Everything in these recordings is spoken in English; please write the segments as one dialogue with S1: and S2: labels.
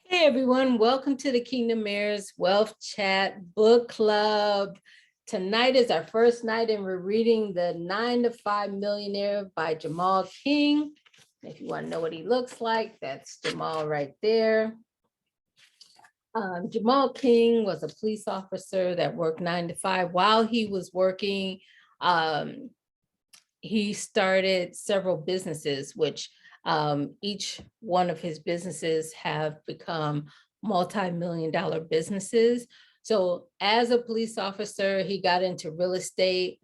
S1: Hey everyone, welcome to the Kingdom Heirs Wealth Chat Book Club. Tonight is our first night and we're reading the 9 to 5 Millionaire by Jemal King. If you want to know what he looks like, that's Jamal right there. Jemal King was a police officer that worked 9 to 5. While he was working, he started several businesses, which each one of his businesses have become multi-million-dollar businesses. So as a police officer, he got into real estate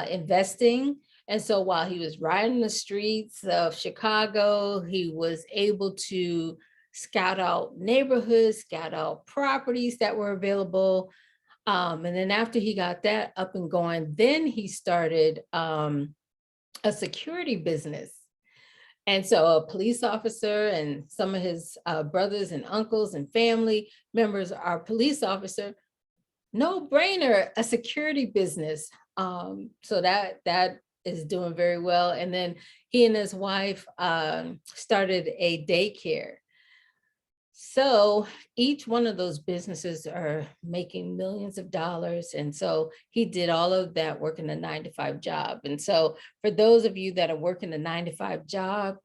S1: investing. And so while he was riding the streets of Chicago, he was able to scout out neighborhoods, scout out properties that were available. And then after he got that up and going, then he started a security business. And so a police officer and some of his brothers and uncles and family members are police officer, no brainer, a security business. So that is doing very well. And then he and his wife started a daycare. So each one of those businesses are making millions of dollars. And so he did all of that working a 9 to 5 job. And so for those of you that are working a 9 to 5 job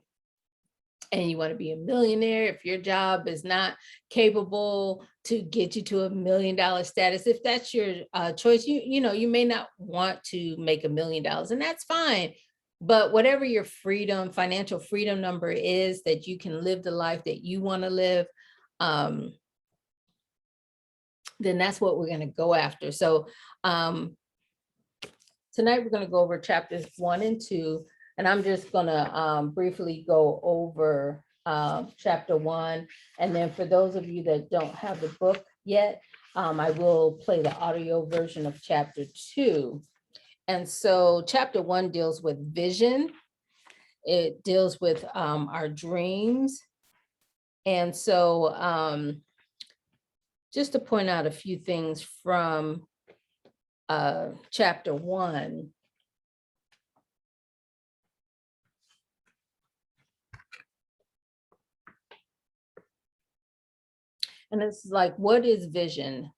S1: and you want to be a millionaire, if your job is not capable to get you to $1 million status, if that's your choice, you may not want to make $1 million, and that's fine. But whatever your freedom, financial freedom number is, that you can live the life that you want to live, then that's what we're going to go after. So tonight we're going to go over chapters 1 and 2, and I'm just going to briefly go over chapter 1. And then for those of you that don't have the book yet, I will play the audio version of chapter 2. And so chapter 1 deals with vision. It deals with our dreams. And so just to point out a few things from chapter 1. And it's like, what is vision?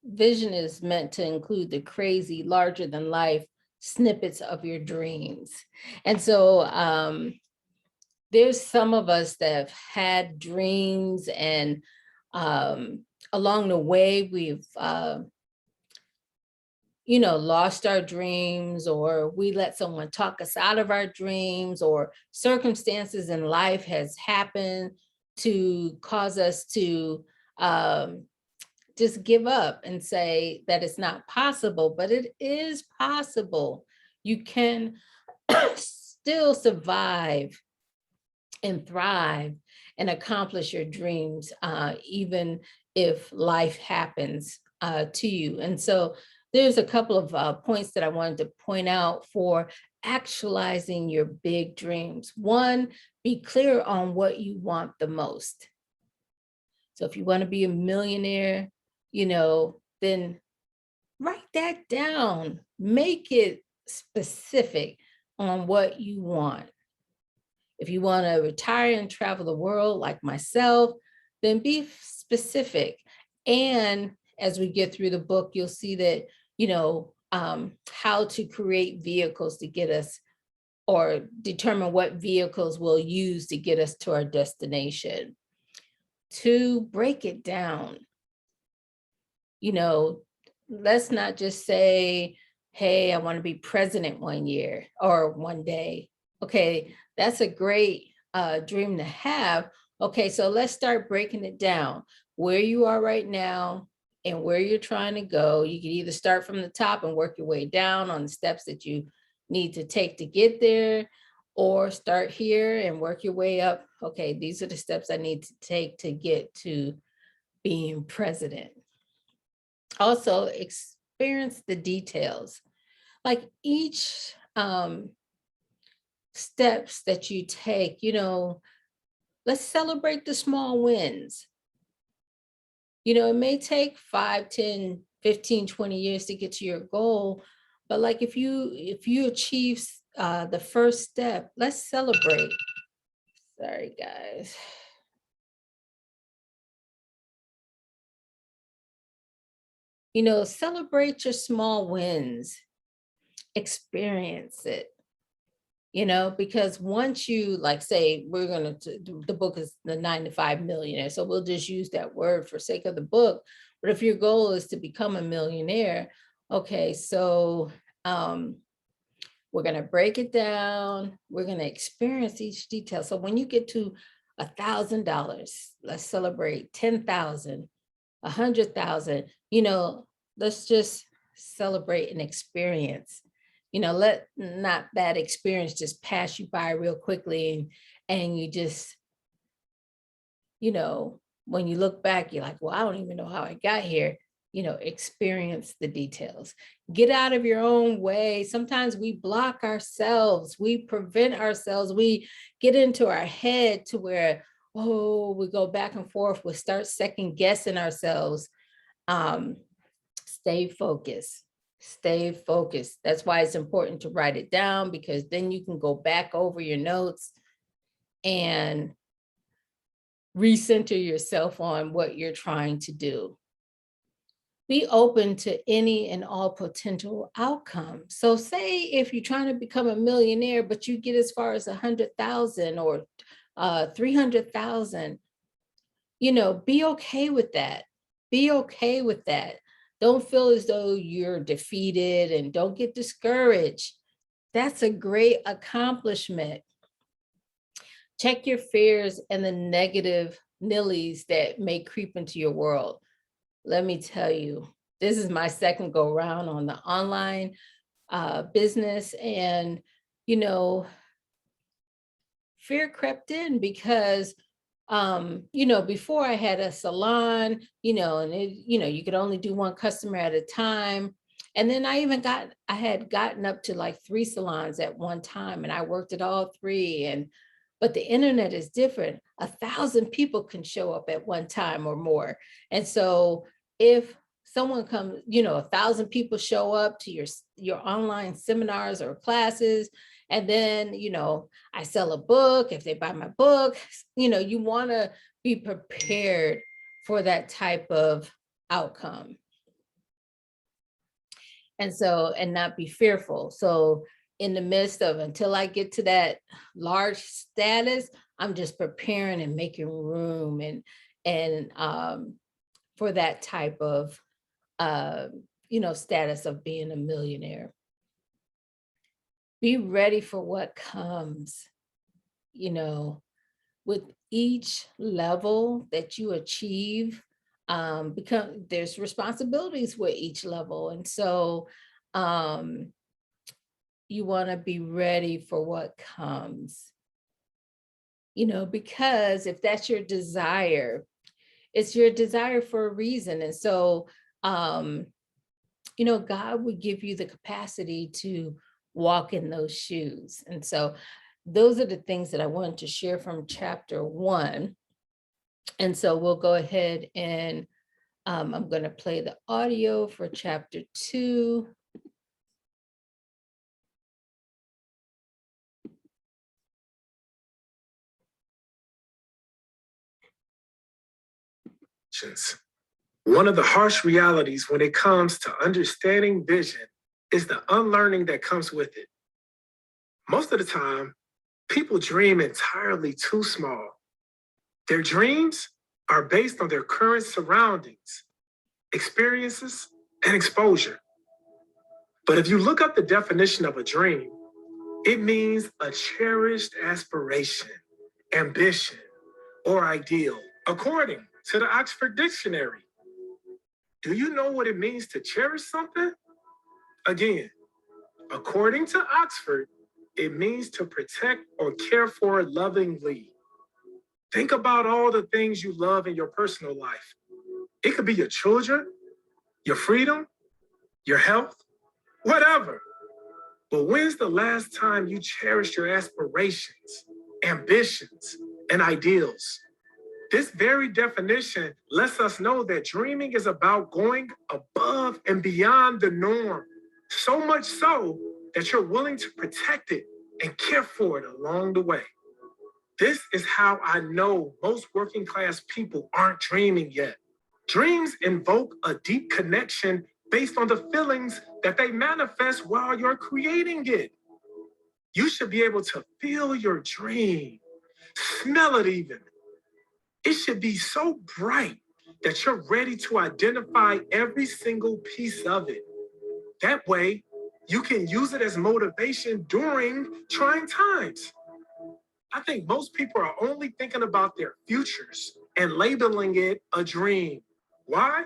S1: Vision is meant to include the crazy, larger than life snippets of your dreams. And so there's some of us that have had dreams, and along the way, we've lost our dreams, or we let someone talk us out of our dreams, or circumstances in life has happened to cause us to just give up and say that it's not possible, but it is possible. You can still survive and thrive and accomplish your dreams, even if life happens to you. And so there's a couple of points that I wanted to point out for actualizing your big dreams. One, be clear on what you want the most. So if you want to be a millionaire, then write that down. Make it specific on what you want. If you want to retire and travel the world like myself, then be specific. And as we get through the book, you'll see that, how to create vehicles to get us, or determine what vehicles we'll use to get us to our destination. To break it down, let's not just say, hey, I want to be president one year or one day. Okay, that's a great dream to have. Okay, so let's start breaking it down. Where you are right now and where you're trying to go. You can either start from the top and work your way down on the steps that you need to take to get there, or start here and work your way up. Okay, these are the steps I need to take to get to being president. Also, experience the details. Like each steps that you take, let's celebrate the small wins. It may take 5, 10, 15, 20 years to get to your goal, but like if you achieve the first step, let's celebrate. Sorry, guys. Celebrate your small wins, experience it, because once you, like, say, the book is the 9 to 5 Millionaire. So we'll just use that word for sake of the book. But if your goal is to become a millionaire, okay, so we're going to break it down. We're going to experience each detail. So when you get to $1,000, let's celebrate 10,000, 100,000, let's just celebrate an experience. Let not that experience just pass you by real quickly. And you just, when you look back, you're like, well, I don't even know how I got here. Experience the details. Get out of your own way. Sometimes we block ourselves. We prevent ourselves. We get into our head to where, we go back and forth. We start second guessing ourselves. Stay focused. Stay focused. That's why it's important to write it down, because then you can go back over your notes and recenter yourself on what you're trying to do. Be open to any and all potential outcomes. So say if you're trying to become a millionaire, but you get as far as 100,000 or 300,000, be okay with that. Be okay with that. Don't feel as though you're defeated, and don't get discouraged. That's a great accomplishment. Check your fears and the negative nillies that may creep into your world. Let me tell you, this is my second go round on the online business, and, fear crept in because, before I had a salon, and you could only do one customer at a time. And then I had gotten up to like 3 salons at one time, and I worked at all 3. But the internet is different. 1,000 people can show up at one time or more. And so if someone comes, 1,000 people show up to your online seminars or classes, and then, I sell a book, if they buy my book, you want to be prepared for that type of outcome. And not be fearful. So in the midst of, until I get to that large status, I'm just preparing and making room and for that type of, status of being a millionaire. Be ready for what comes, with each level that you achieve. There's responsibilities with each level. And so you want to be ready for what comes, because if that's your desire, it's your desire for a reason. And so, God would give you the capacity to walk in those shoes. And so those are the things that I wanted to share from chapter 1. And so we'll go ahead and I'm going to play the audio for chapter 2.
S2: One of the harsh realities when it comes to understanding vision is the unlearning that comes with it. Most of the time, people dream entirely too small. Their dreams are based on their current surroundings, experiences, and exposure. But if you look up the definition of a dream, it means a cherished aspiration, ambition, or ideal, according to the Oxford Dictionary. Do you know what it means to cherish something? Again, according to Oxford, it means to protect or care for lovingly. Think about all the things you love in your personal life. It could be your children, your freedom, your health, whatever. But when's the last time you cherished your aspirations, ambitions, and ideals? This very definition lets us know that dreaming is about going above and beyond the norm, so much so that you're willing to protect it and care for it along the way. This is how I know most working class people aren't dreaming yet. Dreams invoke a deep connection based on the feelings that they manifest while you're creating it. You should be able to feel your dream, smell it even. It should be so bright that you're ready to identify every single piece of it. That way, you can use it as motivation during trying times. I think most people are only thinking about their futures and labeling it a dream. Why?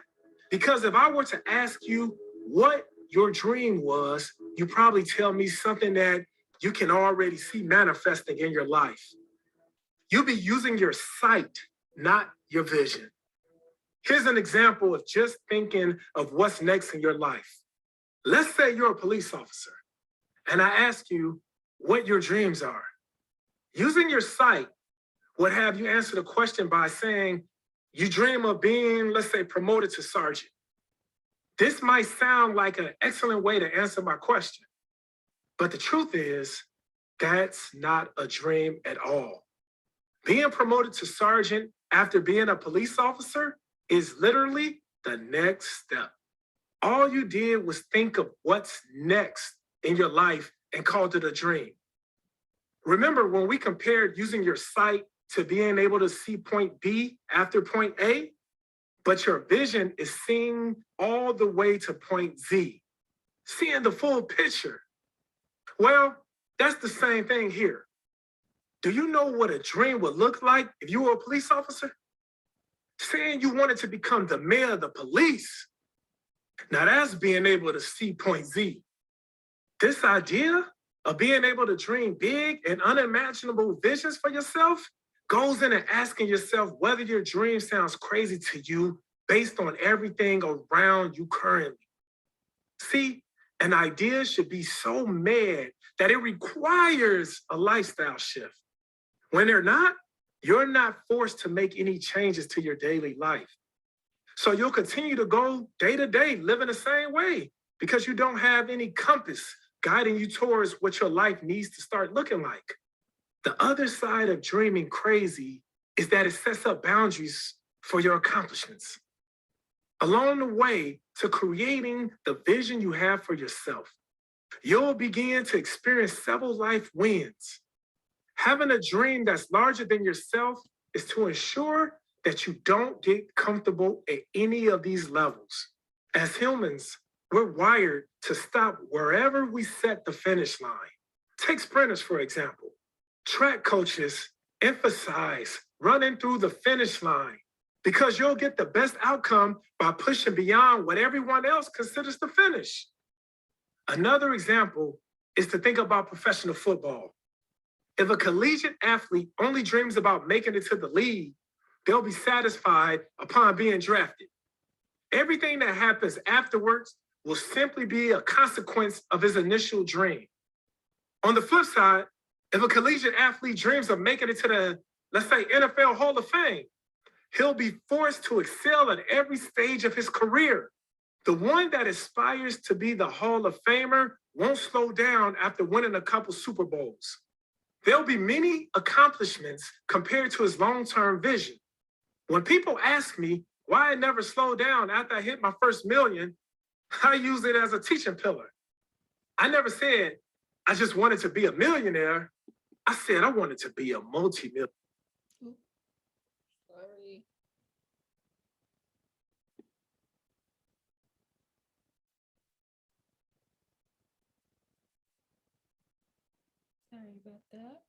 S2: Because if I were to ask you what your dream was, you probably tell me something that you can already see manifesting in your life. You'll be using your sight, not your vision. Here's an example of just thinking of what's next in your life. Let's say you're a police officer, and I ask you what your dreams are. Using your sight would have you answer the question by saying, you dream of being, let's say, promoted to sergeant. This might sound like an excellent way to answer my question, but the truth is, that's not a dream at all. Being promoted to sergeant after being a police officer is literally the next step. All you did was think of what's next in your life and called it a dream. Remember when we compared using your sight to being able to see point B after point A? But your vision is seeing all the way to point Z, seeing the full picture. Well, that's the same thing here. Do you know what a dream would look like if you were a police officer? Saying you wanted to become the mayor of the police. Now that's being able to see point Z. This idea of being able to dream big and unimaginable visions for yourself goes in and asking yourself whether your dream sounds crazy to you based on everything around you currently. See, an idea should be so mad that it requires a lifestyle shift. When they're not, you're not forced to make any changes to your daily life. So you'll continue to go day to day, living the same way because you don't have any compass guiding you towards what your life needs to start looking like. The other side of dreaming crazy is that it sets up boundaries for your accomplishments. Along the way to creating the vision you have for yourself, you'll begin to experience several life wins. Having a dream that's larger than yourself is to ensure that you don't get comfortable at any of these levels. As humans, we're wired to stop wherever we set the finish line. Take sprinters, for example. Track coaches emphasize running through the finish line because you'll get the best outcome by pushing beyond what everyone else considers the finish. Another example is to think about professional football. If a collegiate athlete only dreams about making it to the league, they'll be satisfied upon being drafted. Everything that happens afterwards will simply be a consequence of his initial dream. On the flip side, if a collegiate athlete dreams of making it to the, let's say, NFL Hall of Fame, he'll be forced to excel at every stage of his career. The one that aspires to be the Hall of Famer won't slow down after winning a couple Super Bowls. There'll be many accomplishments compared to his long-term vision. When people ask me why I never slowed down after I hit my first million, I use it as a teaching pillar. I never said I just wanted to be a millionaire. I said I wanted to be a multi-millionaire.
S1: Sorry. Sorry about that.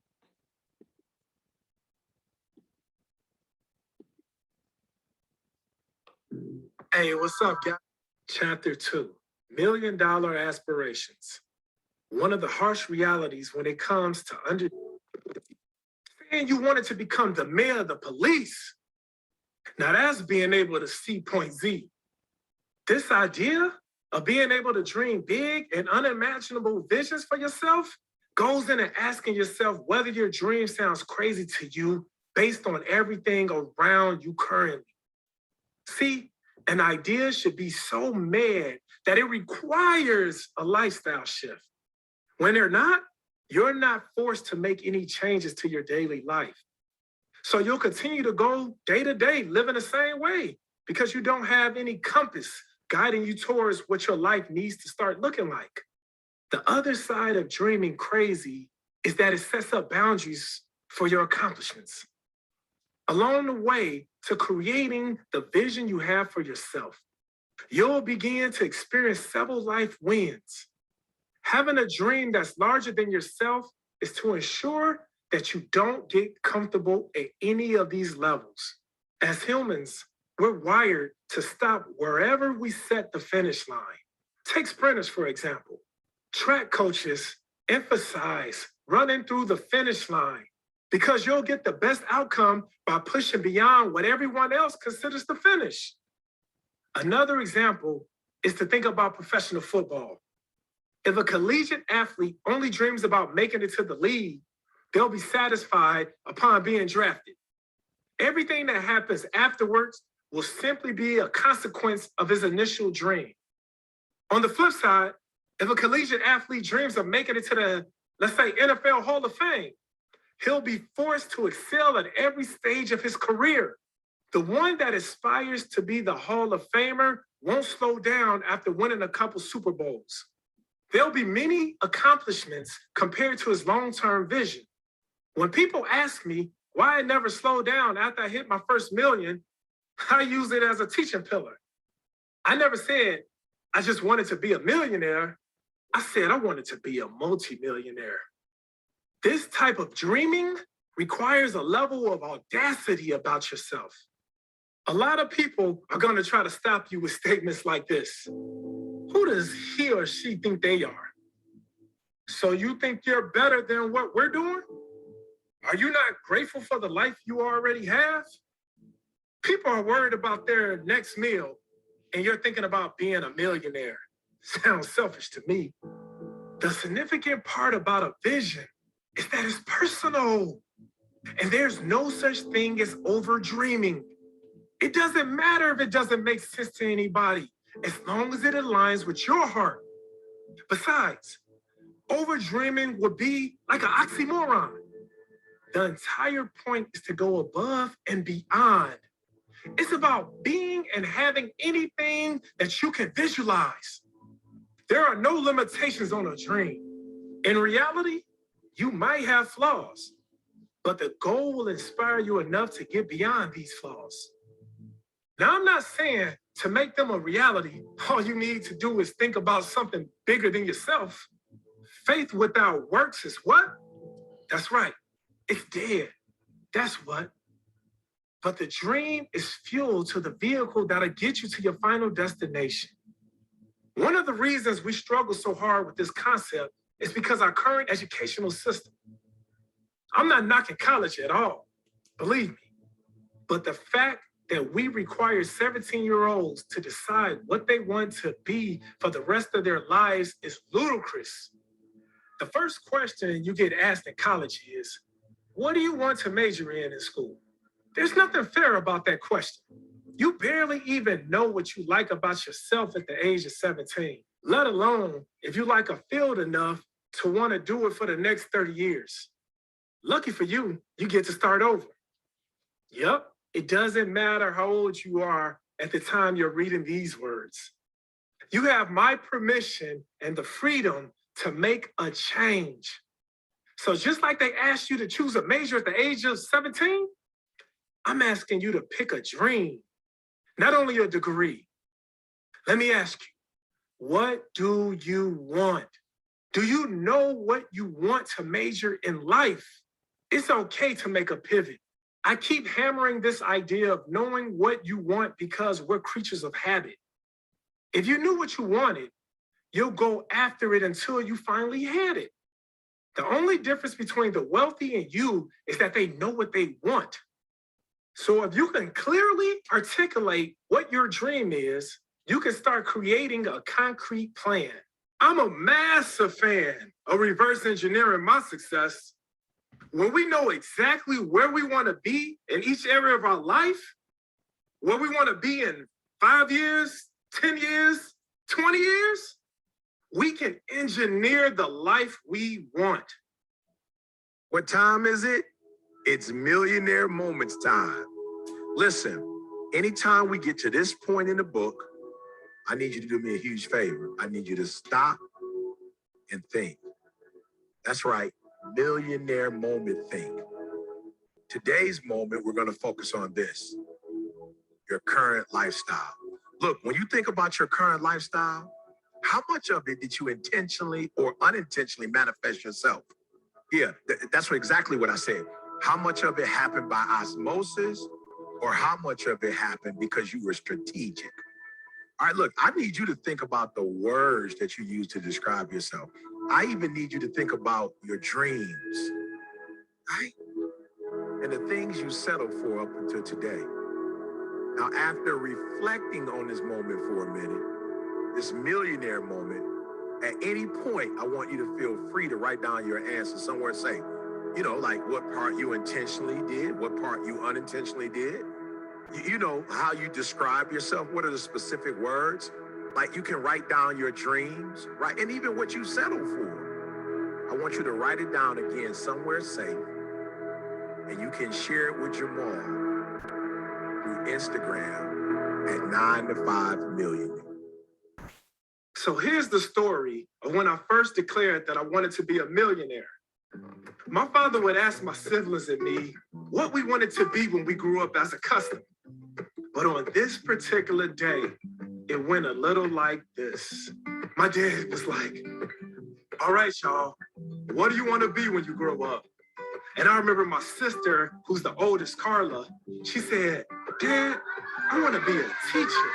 S2: Hey, what's up, guys? Chapter 2, $1 Million Aspirations. One of the harsh realities when it comes to saying you wanted to become the mayor of the police. Now that's being able to see point Z. This idea of being able to dream big and unimaginable visions for yourself goes in and asking yourself whether your dream sounds crazy to you based on everything around you currently. See, an idea should be so mad that it requires a lifestyle shift. When they're not, you're not forced to make any changes to your daily life. So you'll continue to go day to day, living the same way because you don't have any compass guiding you towards what your life needs to start looking like. The other side of dreaming crazy is that it sets up boundaries for your accomplishments. Along the way to creating the vision you have for yourself, you'll begin to experience several life wins. Having a dream that's larger than yourself is to ensure that you don't get comfortable at any of these levels. As humans, we're wired to stop wherever we set the finish line. Take sprinters, for example. Track coaches emphasize running through the finish line because you'll get the best outcome by pushing beyond what everyone else considers the finish. Another example is to think about professional football. If a collegiate athlete only dreams about making it to the league, they'll be satisfied upon being drafted. Everything that happens afterwards will simply be a consequence of his initial dream. On the flip side, if a collegiate athlete dreams of making it to the, let's say, NFL Hall of Fame, he'll be forced to excel at every stage of his career. The one that aspires to be the Hall of Famer won't slow down after winning a couple Super Bowls. There'll be many accomplishments compared to his long-term vision. When people ask me why I never slowed down after I hit my first million, I use it as a teaching pillar. I never said I just wanted to be a millionaire. I said I wanted to be a multimillionaire. This type of dreaming requires a level of audacity about yourself. A lot of people are going to try to stop you with statements like this. Who does he or she think they are? So you think you're better than what we're doing? Are you not grateful for the life you already have? People are worried about their next meal, and you're thinking about being a millionaire. Sounds selfish to me. The significant part about a vision is that it's personal, and there's no such thing as over dreaming. It doesn't matter if it doesn't make sense to anybody, as long as it aligns with your heart. Besides, over dreaming would be like an oxymoron. The entire point is to go above and beyond. It's about being and having anything that you can visualize. There are no limitations on a dream. In reality, you might have flaws, but the goal will inspire you enough to get beyond these flaws. Now, I'm not saying to make them a reality, all you need to do is think about something bigger than yourself. Faith without works is what? That's right. It's dead. That's what. But the dream is fuel to the vehicle that'll get you to your final destination. One of the reasons we struggle so hard with this concept is because our current educational system. I'm not knocking college at all, believe me. But the fact that we require 17-year-olds to decide what they want to be for the rest of their lives is ludicrous. The first question you get asked in college is, what do you want to major in school? There's nothing fair about that question. You barely even know what you like about yourself at the age of 17, let alone if you like a field enough to want to do it for the next 30 years. Lucky for you, you get to start over. Yep, it doesn't matter how old you are at the time you're reading these words. You have my permission and the freedom to make a change. So just like they asked you to choose a major at the age of 17, I'm asking you to pick a dream, not only a degree. Let me ask you, what do you want? Do you know what you want to major in life? It's okay to make a pivot. I keep hammering this idea of knowing what you want because we're creatures of habit. If you knew what you wanted, you'll go after it until you finally had it. The only difference between the wealthy and you is that they know what they want. So if you can clearly articulate what your dream is, you can start creating a concrete plan. I'm a massive fan of reverse engineering my success. When we know exactly where we want to be in each area of our life, where we want to be in 5 years, 10 years, 20 years, we can engineer the life we want.
S3: What time is it? It's Millionaire Moments time. Listen, Anytime we get to this point in the book, I need you to do me a huge favor. I need you to stop and think. That's right, millionaire moment think. Today's moment, we're going to focus on this, your current lifestyle. Look, when you think about your current lifestyle, how much of it did you intentionally or unintentionally manifest yourself? Yeah, that's exactly what I said. How much of it happened by osmosis, or how much of it happened because you were strategic? All right, look, I need you to think about the words that you use to describe yourself. I even need you to think about your dreams, right? And the things you settled for up until today. Now, after reflecting on this moment for a minute, this millionaire moment, at any point, I want you to feel free to write down your answer somewhere. Say, like what part you intentionally did, what part you unintentionally did. You know how you describe yourself. What are the specific words? Like you can write down your dreams, right? And even what you settled for. I want you to write it down again somewhere safe. And you can share it with Jamal through Instagram at 9to5millionaire.
S2: So here's the story of when I first declared that I wanted to be a millionaire. My father would ask my siblings and me what we wanted to be when we grew up as a customer. But on this particular day, it went a little like this. My dad was like, all right, y'all, what do you want to be when you grow up? And I remember my sister, who's the oldest, Carla, she said, Dad, I want to be a teacher.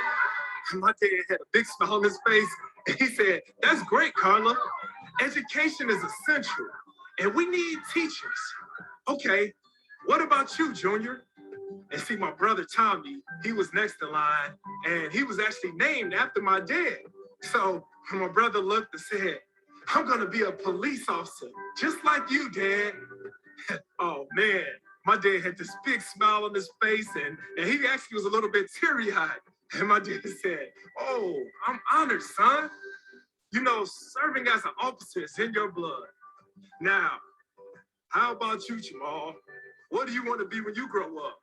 S2: And my dad had a big smile on his face, and he said, that's great, Carla. Education is essential, and we need teachers. Okay, what about you, Junior? And see, my brother Tommy, he was next in line, and he was actually named after my dad. So my brother looked and said, I'm gonna be a police officer, just like you, Dad. Oh man, my dad had this big smile on his face, and he actually was a little bit teary-eyed. And my dad said, oh, I'm honored, son. You know, serving as an officer is in your blood. Now, how about you, Jamal? What do you want to be when you grow up?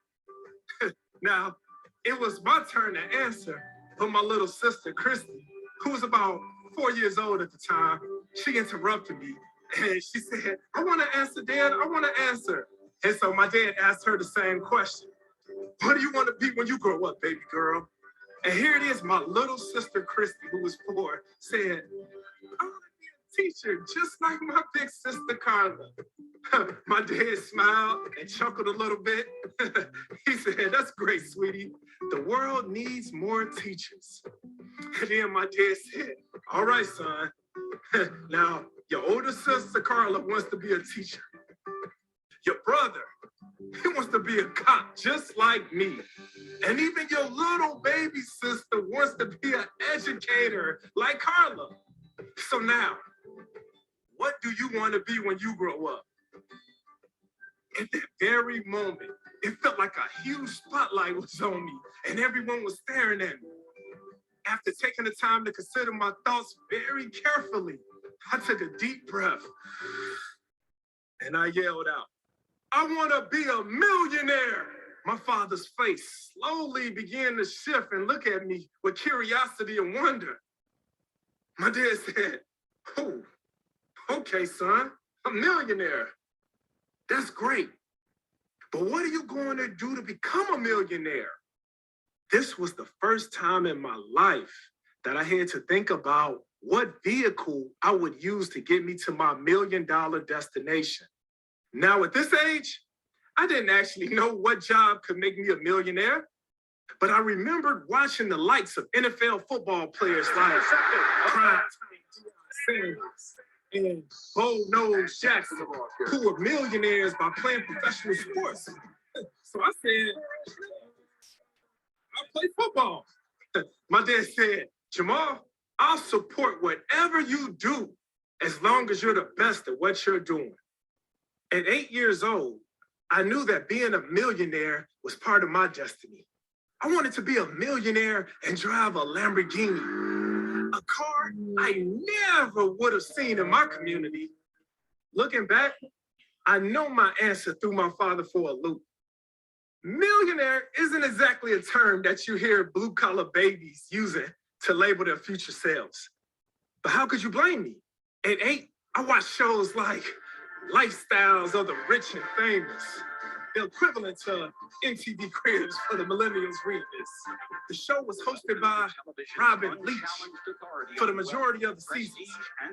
S2: Now, it was my turn to answer, but my little sister, Christy, who was about 4 years old at the time, she interrupted me. And she said, I want to answer, Dad. I want to answer. And so my dad asked her the same question. What do you want to be when you grow up, baby girl? And here it is, my little sister, Christy, who was 4, said, I want to be a teacher, just like my big sister, Carla. My dad smiled and chuckled a little bit. He said, that's great, sweetie. The world needs more teachers. And then my dad said, all right, son. Now, your older sister, Carla, wants to be a teacher. Your brother, he wants to be a cop, just like me. And even your little baby sister wants to be an educator, like Carla. So now, what do you want to be when you grow up? At that very moment, it felt like a huge spotlight was on me, and everyone was staring at me. After taking the time to consider my thoughts very carefully, I took a deep breath, and I yelled out, I want to be a millionaire. My father's face slowly began to shift and look at me with curiosity and wonder. My dad said, oh, okay, son, a millionaire. That's great. But what are you going to do to become a millionaire? This was the first time in my life that I had to think about what vehicle I would use to get me to my $1 million destination. Now, at this age, I didn't actually know what job could make me a millionaire, but I remembered watching the likes of NFL football players like Prime Sanders and Bo Nose Jackson, who were millionaires by playing professional sports. So I said, I play football. My dad said, Jamal, I'll support whatever you do as long as you're the best at what you're doing. At 8 years old, I knew that being a millionaire was part of my destiny. I wanted to be a millionaire and drive a Lamborghini, a car I never would have seen in my community. Looking back, I know my answer threw my father for a loop. Millionaire isn't exactly a term that you hear blue-collar babies using to label their future selves. But how could you blame me? At 8, I watched shows like Lifestyles of the Rich and Famous, the equivalent to MTV Cribs for the millennials reading this. The show was hosted by Robin Leach for the majority of the seasons.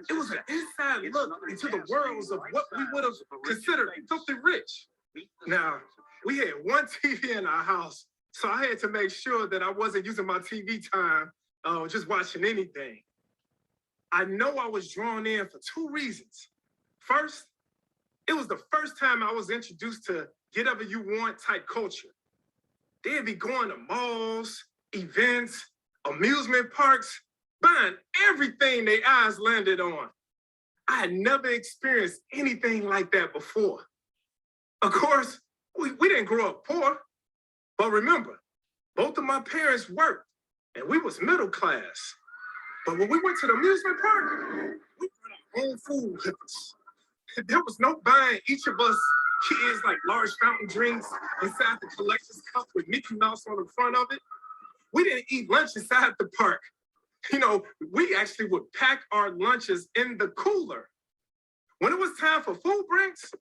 S2: It was an inside look into the worlds of what we would have considered filthy rich. Now, we had one TV in our house, so I had to make sure that I wasn't using my TV time just watching anything. I know I was drawn in for 2 reasons. First, it was the first time I was introduced to get whatever you want type culture. They'd be going to malls, events, amusement parks, buying everything their eyes landed on. I had never experienced anything like that before. Of course, we didn't grow up poor, but remember, both of my parents worked and we was middle class. But when we went to the amusement park, we brought our own food with us. There was no buying each of us kids like large fountain drinks inside the collector's cup with Mickey Mouse on the front of it. We didn't eat lunch inside the park. You know, we actually would pack our lunches in the cooler. When it was time for food breaks,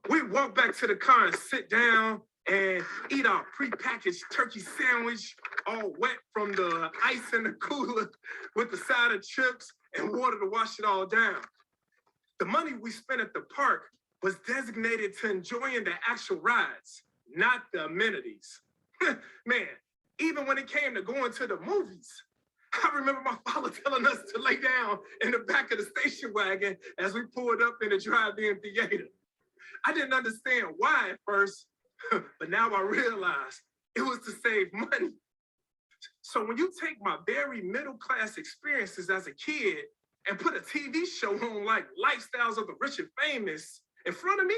S2: we'd walk back to the car and sit down and eat our prepackaged turkey sandwich, all wet from the ice in the cooler with the side of chips and water to wash it all down. The money we spent at the park was designated to enjoying the actual rides, not the amenities. Man, even when it came to going to the movies, I remember my father telling us to lay down in the back of the station wagon as we pulled up in the drive-in theater. I didn't understand why at first, but now I realize it was to save money. So when you take my very middle-class experiences as a kid and put a TV show on like Lifestyles of the Rich and Famous in front of me,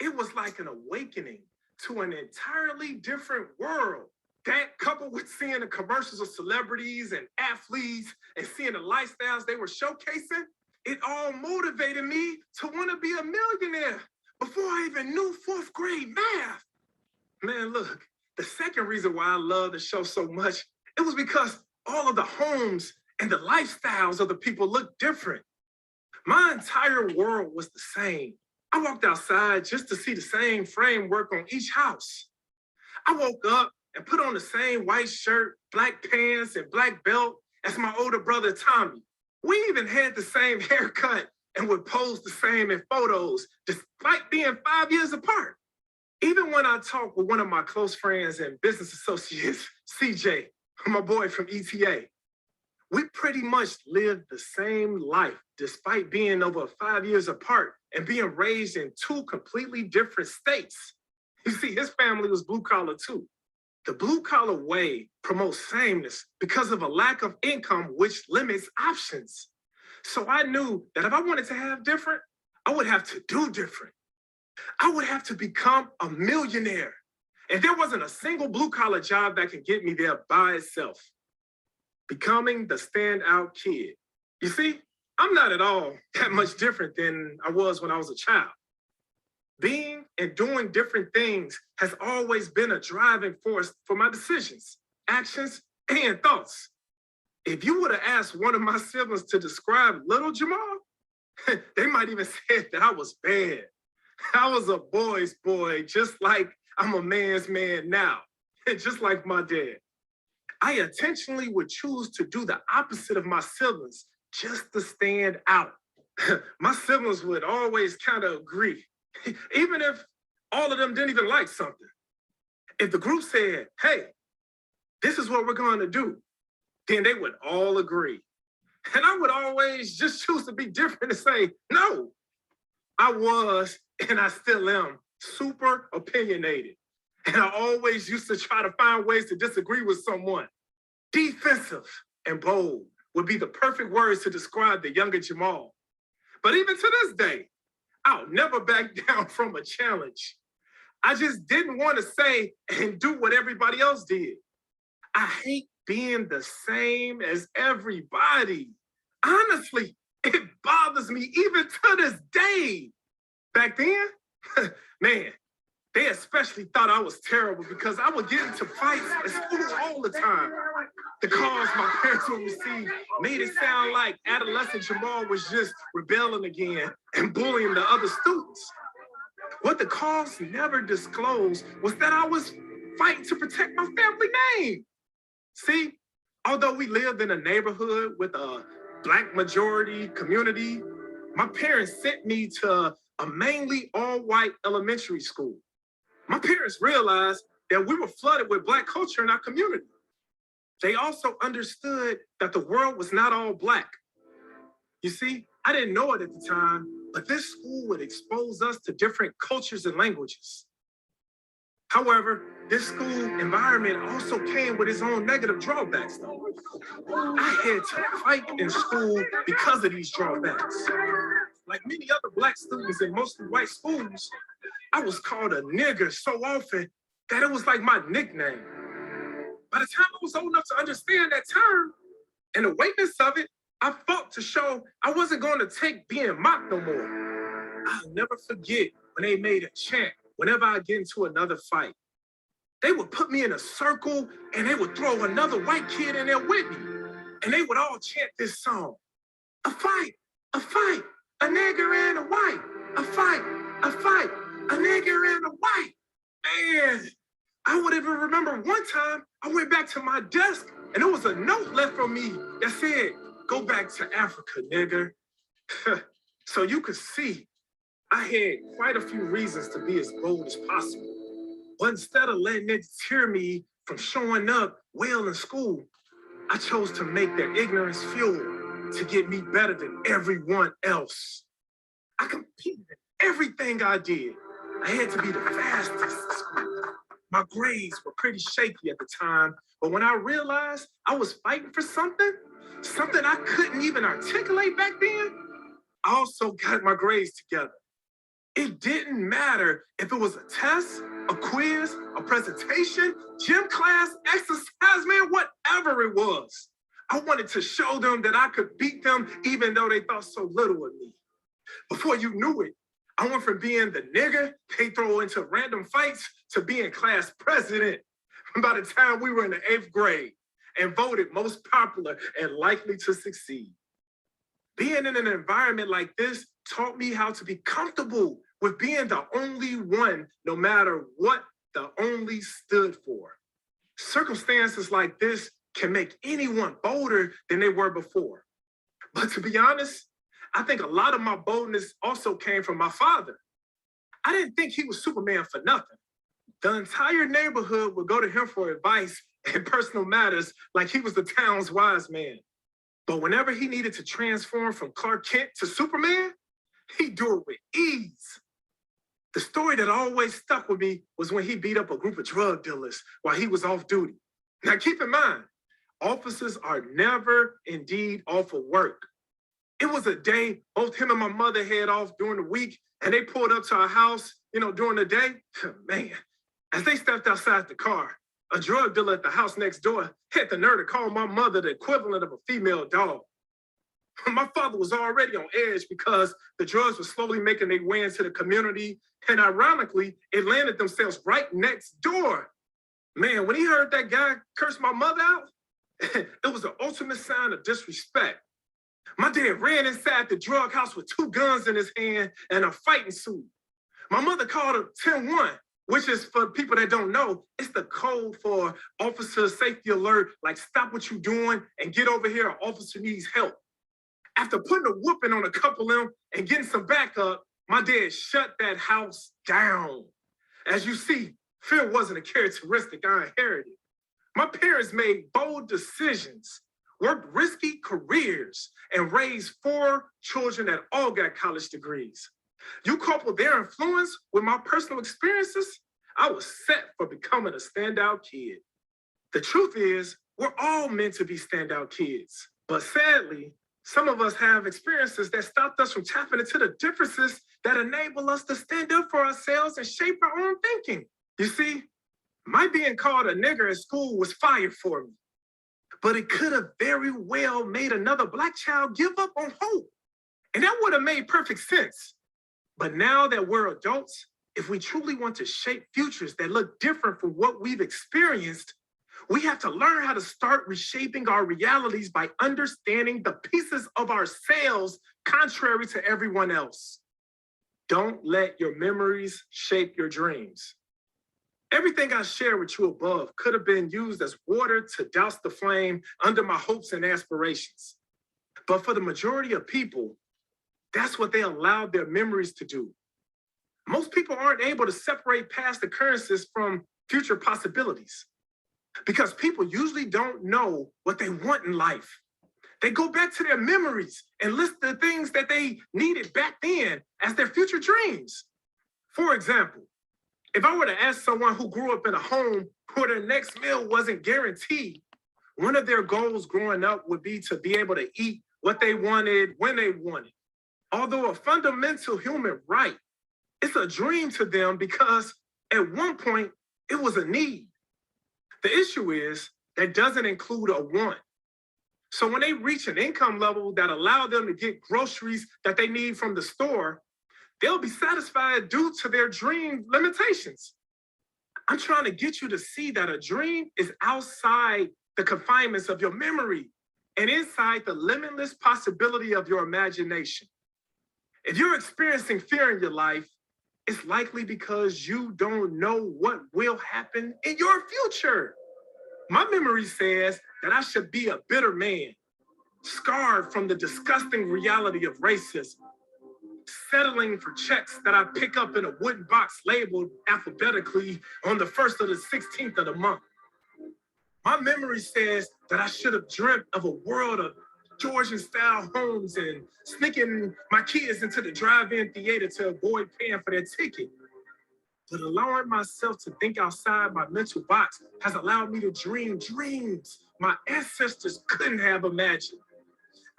S2: it was like an awakening to an entirely different world. That coupled with seeing the commercials of celebrities and athletes and seeing the lifestyles they were showcasing, it all motivated me to want to be a millionaire before I even knew 4th grade math. Man, look, the second reason why I love the show so much, it was because all of the homes and the lifestyles of the people looked different. My entire world was the same. I walked outside just to see the same framework on each house. I woke up and put on the same white shirt, black pants, and black belt as my older brother, Tommy. We even had the same haircut and would pose the same in photos, despite being 5 years apart. Even when I talk with one of my close friends and business associates, CJ, my boy from ETA, we pretty much lived the same life, despite being over 5 years apart and being raised in 2 completely different states. You see, his family was blue collar too. The blue collar way promotes sameness because of a lack of income, which limits options. So I knew that if I wanted to have different, I would have to do different. I would have to become a millionaire. And there wasn't a single blue collar job that could get me there by itself. Becoming the standout kid. You see, I'm not at all that much different than I was when I was a child. Being and doing different things has always been a driving force for my decisions, actions, and thoughts. If you would have asked one of my siblings to describe little Jamal, they might even say that I was bad. I was a boy's boy, just like I'm a man's man now, just like my dad. I intentionally would choose to do the opposite of my siblings just to stand out. My siblings would always kind of agree, even if all of them didn't even like something. If the group said, hey, this is what we're going to do, then they would all agree. And I would always just choose to be different and say, no. I was, and I still am, super opinionated. And I always used to try to find ways to disagree with someone. Defensive and bold would be the perfect words to describe the younger Jamal. But even to this day, I'll never back down from a challenge. I just didn't want to say and do what everybody else did. I hate being the same as everybody. Honestly, it bothers me even to this day. Back then, man, They especially thought I was terrible because I would get into fights at school all the time. The calls my parents would receive made it sound like adolescent Jamal was just rebelling again and bullying the other students. What the calls never disclosed was that I was fighting to protect my family name. See, although we lived in a neighborhood with a Black majority community, my parents sent me to a mainly all-white elementary school. My parents realized that we were flooded with Black culture in our community. They also understood that the world was not all Black. You see, I didn't know it at the time, but this school would expose us to different cultures and languages. However, this school environment also came with its own negative drawbacks, though. I had to fight in school because of these drawbacks. Like many other Black students in mostly white schools, I was called a nigger so often that it was like my nickname. By the time I was old enough to understand that term and the weightness of it, I fought to show I wasn't going to take being mocked no more. I'll never forget when they made a chant whenever I get into another fight. They would put me in a circle and they would throw another white kid in there with me. And they would all chant this song. A fight, a nigger and a white. A fight, a nigger and a white. Man, I would even remember one time I went back to my desk and there was a note left from me that said, go back to Africa, nigger. So you could see, I had quite a few reasons to be as bold as possible. But instead of letting it deter me from showing up well in school, I chose to make their ignorance fuel to get me better than everyone else. I competed in everything I did. I had to be the fastest in school. My grades were pretty shaky at the time, but when I realized I was fighting for something I couldn't even articulate back then, I also got my grades together. It didn't matter if it was a test, a quiz, a presentation, gym class, exercise, man, whatever it was. I wanted to show them that I could beat them even though they thought so little of me. Before you knew it, I went from being the nigger they throw into random fights to being class president by the time we were in the 8th grade and voted most popular and likely to succeed. Being in an environment like this taught me how to be comfortable with being the only one, no matter what the only stood for. Circumstances like this can make anyone bolder than they were before. But to be honest, I think a lot of my boldness also came from my father. I didn't think he was Superman for nothing. The entire neighborhood would go to him for advice in personal matters like he was the town's wise man. But whenever he needed to transform from Clark Kent to Superman, he'd do it with ease. The story that always stuck with me was when he beat up a group of drug dealers while he was off duty. Now keep in mind, officers are never indeed off of work. It was a day both him and my mother had off during the week, and they pulled up to our house, during the day. Man, as they stepped outside the car, a drug dealer at the house next door had the nerve to call my mother the equivalent of a female dog. My father was already on edge because the drugs were slowly making their way into the community, and ironically, it landed themselves right next door. Man, when he heard that guy curse my mother out, it was the ultimate sign of disrespect. My dad ran inside the drug house with 2 guns in his hand and a fighting suit. My mother called him 10-1, which is, for people that don't know, it's the code for officer safety alert, like stop what you're doing and get over here, an officer needs help. After putting a whooping on a couple of them and getting some backup, my dad shut that house down. As you see, fear wasn't a characteristic I inherited. My parents made bold decisions, worked risky careers, and raised 4 children that all got college degrees. You couple their influence with my personal experiences, I was set for becoming a standout kid. The truth is, we're all meant to be standout kids, but sadly, some of us have experiences that stopped us from tapping into the differences that enable us to stand up for ourselves and shape our own thinking. You see, my being called a nigger at school was fire for me, but it could have very well made another Black child give up on hope. And that would have made perfect sense. But now that we're adults, If we truly want to shape futures that look different from what we've experienced, we have to learn how to start reshaping our realities by understanding the pieces of ourselves contrary to everyone else. Don't let your memories shape your dreams. Everything I shared with you above could have been used as water to douse the flame under my hopes and aspirations. But for the majority of people, that's what they allowed their memories to do. Most people aren't able to separate past occurrences from future possibilities because people usually don't know what they want in life. They go back to their memories and list the things that they needed back then as their future dreams. For example, if I were to ask someone who grew up in a home where their next meal wasn't guaranteed, one of their goals growing up would be to be able to eat what they wanted when they wanted. Although a fundamental human right, it's a dream to them because at one point it was a need. The issue is that doesn't include a want. So when they reach an income level that allow them to get groceries that they need from the store, they'll be satisfied due to their dream limitations. I'm trying to get you to see that a dream is outside the confinements of your memory and inside the limitless possibility of your imagination. If you're experiencing fear in your life, it's likely because you don't know what will happen in your future. My memory says that I should be a bitter man, scarred from the disgusting reality of racism, settling for checks that I pick up in a wooden box labeled alphabetically on the 1st or the 16th of the month. My memory says that I should have dreamt of a world of Georgian-style homes and sneaking my kids into the drive-in theater to avoid paying for their ticket. But allowing myself to think outside my mental box has allowed me to dream dreams my ancestors couldn't have imagined.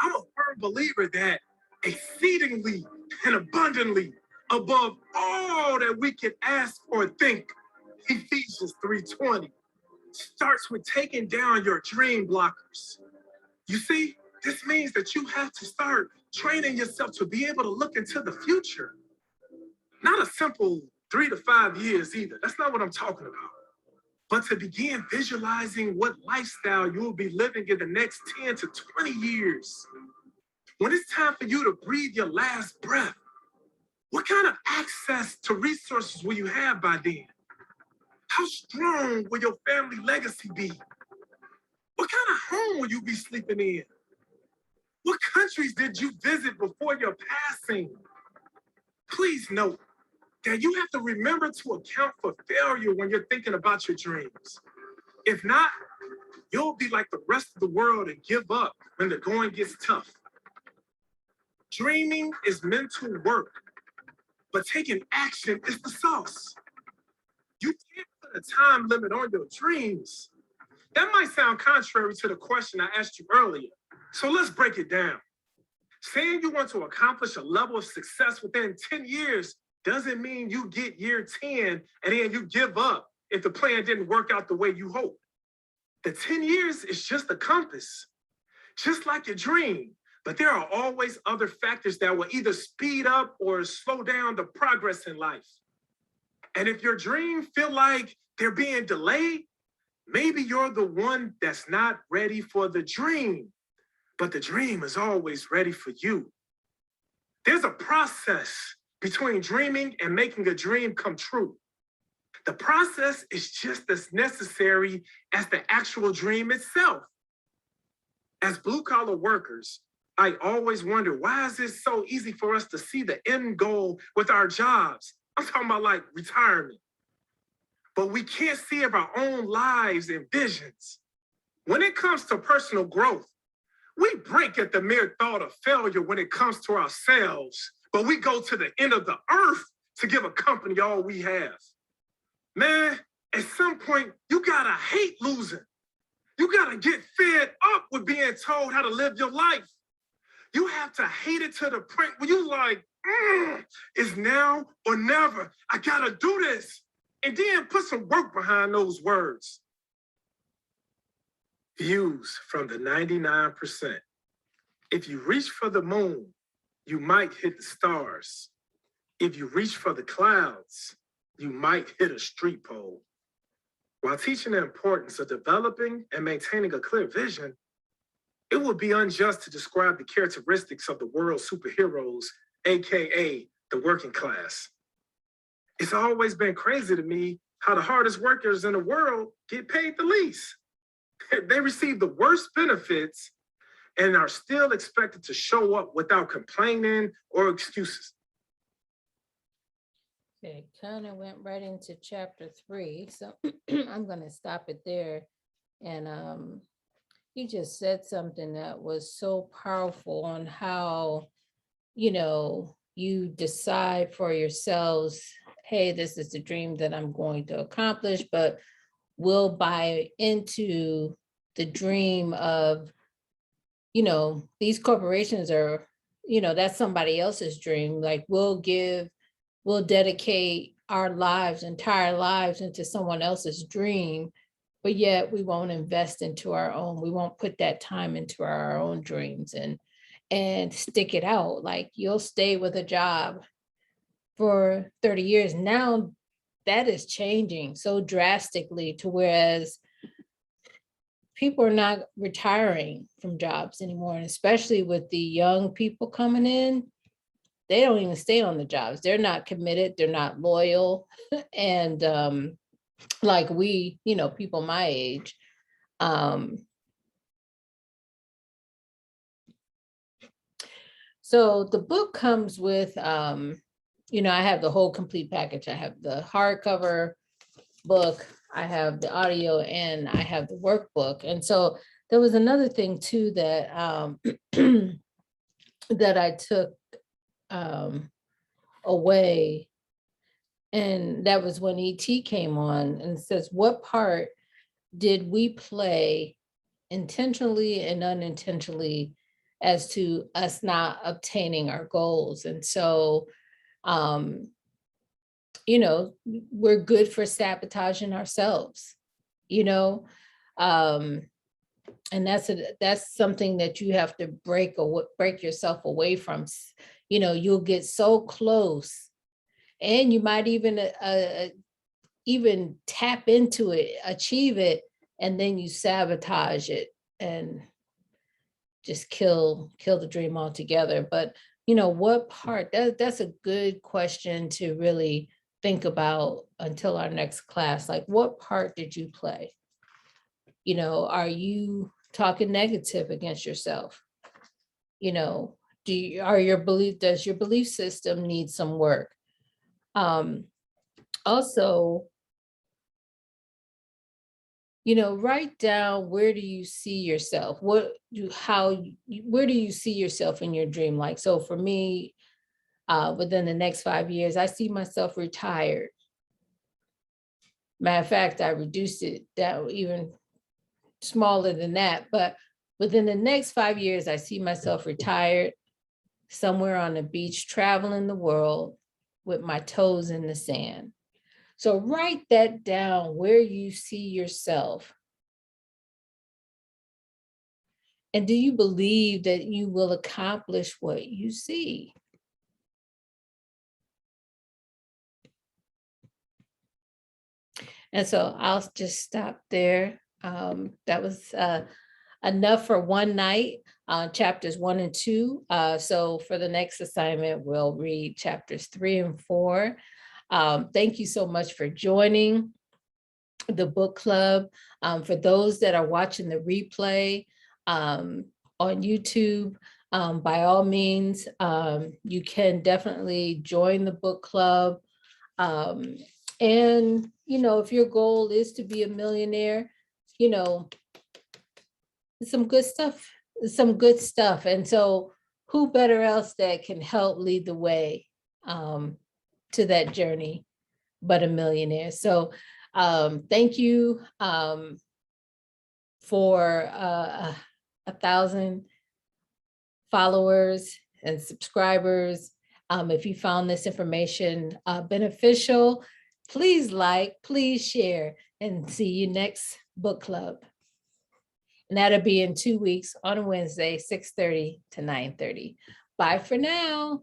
S2: I'm a firm believer that exceedingly and abundantly above all that we can ask or think, Ephesians 3:20, starts with taking down your dream blockers. You see, this means that you have to start training yourself to be able to look into the future. Not a simple 3 to 5 years either. That's not what I'm talking about. But to begin visualizing what lifestyle you will be living in the next 10 to 20 years. When it's time for you to breathe your last breath, what kind of access to resources will you have by then? How strong will your family legacy be? What kind of home will you be sleeping in? What countries did you visit before your passing? Please note that you have to remember to account for failure when you're thinking about your dreams. If not, you'll be like the rest of the world and give up when the going gets tough. Dreaming is mental work, but taking action is the sauce. You can't put a time limit on your dreams. That might sound contrary to the question I asked you earlier. So let's break it down. Saying you want to accomplish a level of success within 10 years doesn't mean you get year 10 and then you give up if the plan didn't work out the way you hoped. The 10 years is just a compass, just like your dream. But there are always other factors that will either speed up or slow down the progress in life. And if your dream feel like they're being delayed, maybe you're the one that's not ready for the dream, but the dream is always ready for you. There's a process between dreaming and making a dream come true. The process is just as necessary as the actual dream itself. As blue-collar workers, I always wonder, why is it so easy for us to see the end goal with our jobs? I'm talking about like retirement. But we can't see of our own lives and visions. When it comes to personal growth, we break at the mere thought of failure when it comes to ourselves, but we go to the end of the earth to give a company all we have. Man, at some point, you gotta hate losing. You gotta get fed up with being told how to live your life. You have to hate it to the point where you like, it's now or never. I gotta do this. And then put some work behind those words. Views from the 99%. If you reach for the moon, you might hit the stars. If you reach for the clouds, you might hit a street pole. While teaching the importance of developing and maintaining a clear vision, it would be unjust to describe the characteristics of the world's superheroes, AKA the working class. It's always been crazy to me how the hardest workers in the world get paid the least. They receive the worst benefits and are still expected to show up without complaining or excuses.
S1: Okay, kind of went right into chapter 3, so I'm going to stop it there. And he just said something that was so powerful on how, you decide for yourselves, hey, this is the dream that I'm going to accomplish, but we'll buy into the dream of, these corporations are, that's somebody else's dream. Like we'll dedicate our lives, entire lives into someone else's dream, but yet we won't invest into our own. We won't put that time into our own dreams and stick it out. Like you'll stay with a job for 30 years. Now that is changing so drastically to whereas people are not retiring from jobs anymore. And especially with the young people coming in, they don't even stay on the jobs. They're not committed. They're not loyal. And like we, people my age, so the book comes with, I have the whole complete package. I have the hardcover book, I have the audio, and I have the workbook. And so there was another thing too that that I took away, and that was when ET came on and says, what part did we play intentionally and unintentionally as to us not obtaining our goals? And so we're good for sabotaging ourselves, and that's something that you have to break yourself away from. You'll get so close, and you might even tap into it, achieve it, and then you sabotage it and just kill the dream altogether. But what part, that's a good question to really think about until our next class. Like, what part did you play? Are you talking negative against yourself? Does your belief system need some work? Also, write down, where do you see yourself? Where do you see yourself in your dream? Like, so for me, within the next 5 years, I see myself retired. Matter of fact, I reduced it down even smaller than that, but within the next 5 years, I see myself retired somewhere on the beach, traveling the world with my toes in the sand. So write that down, where you see yourself. And do you believe that you will accomplish what you see? And so I'll just stop there. That was enough for one night, chapters 1 and 2. So for the next assignment, we'll read chapters 3 and 4. Thank you so much for joining the book club. For those that are watching the replay on YouTube, by all means, you can definitely join the book club. And, if your goal is to be a millionaire, some good stuff. And so who better else that can help lead the way to that journey but a millionaire? So thank you for 1,000 followers and subscribers. If you found this information beneficial, please like, please share, and see you next book club. And that'll be in 2 weeks on a Wednesday, 6:30 to 9:30. Bye for now.